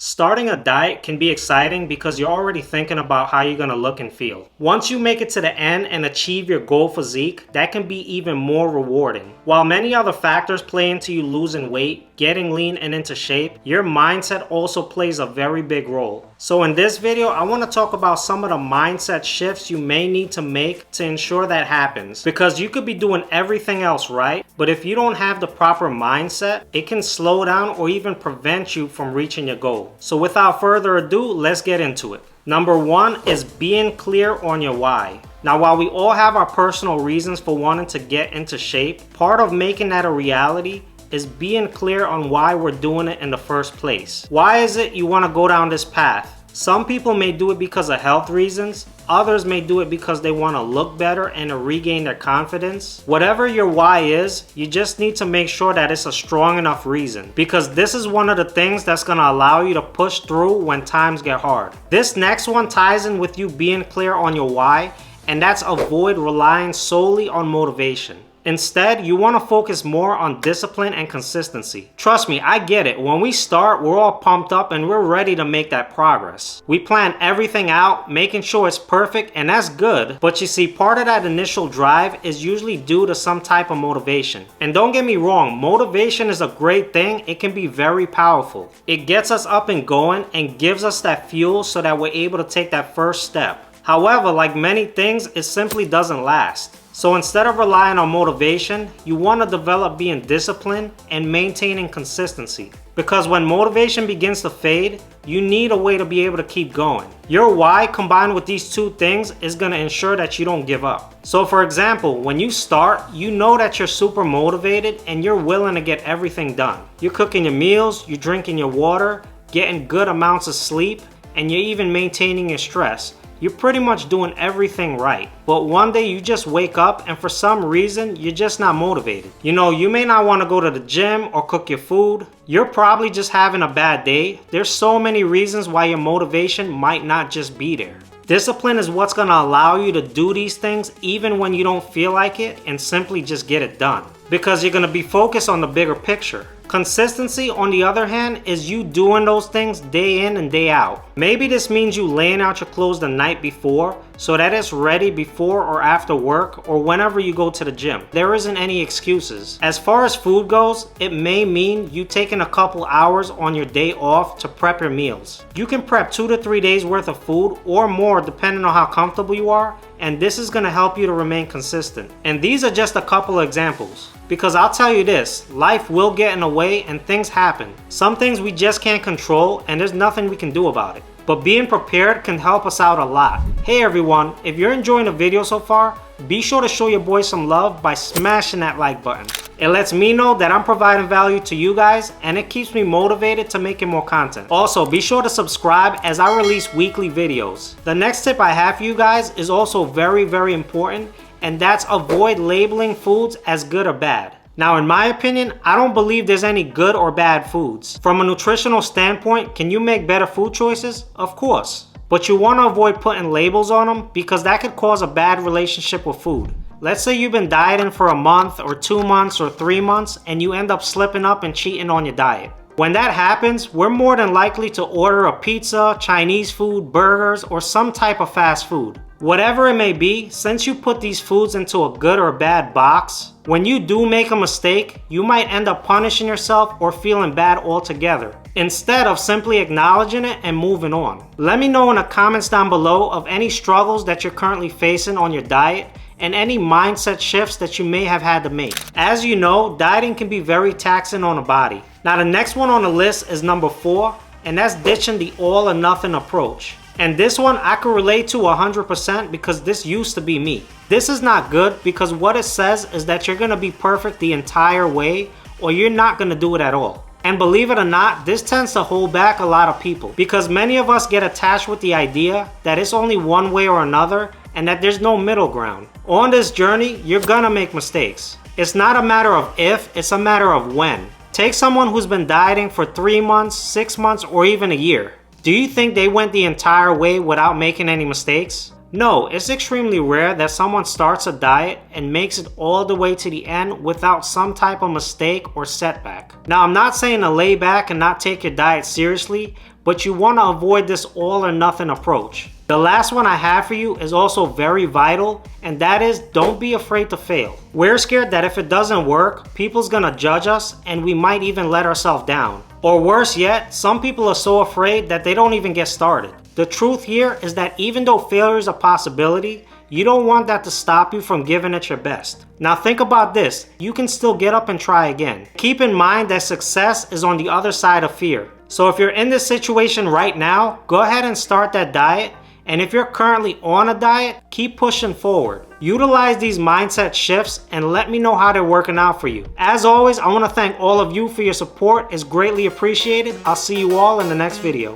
Starting a diet can be exciting because you're already thinking about how you're going to look and feel. Once you make it to the end and achieve your goal physique, that can be even more rewarding. While many other factors play into you losing weight, getting lean and into shape, your mindset also plays a very big role. So in this video, I want to talk about some of the mindset shifts you may need to make to ensure that happens. Because you could be doing everything else right, but if you don't have the proper mindset, it can slow down or even prevent you from reaching your goal. So without further ado, let's get into it. Number one is being clear on your why. Now, while we all have our personal reasons for wanting to get into shape, part of making that a reality is being clear on why we're doing it in the first place. Why is it you want to go down this path? Some people may do it because of health reasons. Others may do it because they want to look better and to regain their confidence. Whatever your why is, you just need to make sure that it's a strong enough reason, because this is one of the things that's going to allow you to push through when times get hard. This next one ties in with you being clear on your why, and that's avoid relying solely on motivation. Instead, you want to focus more on discipline and consistency. Trust me, I get it. When we start, we're all pumped up and we're ready to make that progress. We plan everything out, making sure it's perfect, and that's good. But you see, part of that initial drive is usually due to some type of motivation. And don't get me wrong, motivation is a great thing. It can be very powerful. It gets us up and going and gives us that fuel so that we're able to take that first step. However, like many things, it simply doesn't last. So instead of relying on motivation, you want to develop being disciplined and maintaining consistency. Because when motivation begins to fade, you need a way to be able to keep going. Your why combined with these two things is going to ensure that you don't give up. So for example, when you start, you know that you're super motivated and you're willing to get everything done. You're cooking your meals, you're drinking your water, getting good amounts of sleep, and you're even maintaining your stress. You're pretty much doing everything right. But one day you just wake up and for some reason, you're just not motivated. You know, you may not want to go to the gym or cook your food. You're probably just having a bad day. There's so many reasons why your motivation might not just be there. Discipline is what's going to allow you to do these things even when you don't feel like it and simply just get it done. Because you're going to be focused on the bigger picture. Consistency, on the other hand, is you doing those things day in and day out. Maybe this means you laying out your clothes the night before so that it's ready before or after work or whenever you go to the gym. There isn't any excuses. As far as food goes, it may mean you taking a couple hours on your day off to prep your meals. You can prep 2 to 3 days worth of food or more depending on how comfortable you are, and this is going to help you to remain consistent. And these are just a couple of examples. Because I'll tell you this, life will get in the way and things happen. Some things we just can't control and there's nothing we can do about it. But being prepared can help us out a lot. Hey everyone, if you're enjoying the video so far, be sure to show your boy some love by smashing that like button. It lets me know that I'm providing value to you guys and it keeps me motivated to making more content. Also, be sure to subscribe as I release weekly videos. The next tip I have for you guys is also very, very important, and that's avoid labeling foods as good or bad. Now, in my opinion, I don't believe there's any good or bad foods. From a nutritional standpoint, can you make better food choices? Of course. But you want to avoid putting labels on them because that could cause a bad relationship with food. Let's say you've been dieting for a month or 2 months or 3 months and you end up slipping up and cheating on your diet. When that happens, we're more than likely to order a pizza, Chinese food, burgers, or some type of fast food. Whatever it may be, since you put these foods into a good or bad box, when you do make a mistake, you might end up punishing yourself or feeling bad altogether, instead of simply acknowledging it and moving on. Let me know in the comments down below of any struggles that you're currently facing on your diet and any mindset shifts that you may have had to make. As you know, dieting can be very taxing on the body. Now the next one on the list is number 4, and that's ditching the all or nothing approach. And this one I can relate to 100% because this used to be me. This is not good because what it says is that you're gonna be perfect the entire way or you're not gonna do it at all. And believe it or not, this tends to hold back a lot of people because many of us get attached with the idea that it's only one way or another and that there's no middle ground. On this journey, you're gonna make mistakes. It's not a matter of if, it's a matter of when. Take someone who's been dieting for 3 months, 6 months, or even a year. Do you think they went the entire way without making any mistakes? No, it's extremely rare that someone starts a diet and makes it all the way to the end without some type of mistake or setback. Now, I'm not saying to lay back and not take your diet seriously, but you want to avoid this all or nothing approach. The last one I have for you is also very vital, and that is don't be afraid to fail. We're scared that if it doesn't work, people's gonna judge us and we might even let ourselves down. Or worse yet, some people are so afraid that they don't even get started. The truth here is that even though failure is a possibility, you don't want that to stop you from giving it your best. Now think about this, you can still get up and try again. Keep in mind that success is on the other side of fear. So if you're in this situation right now, go ahead and start that diet. And if you're currently on a diet, keep pushing forward. Utilize these mindset shifts and let me know how they're working out for you. As always, I want to thank all of you for your support. It's greatly appreciated. I'll see you all in the next video.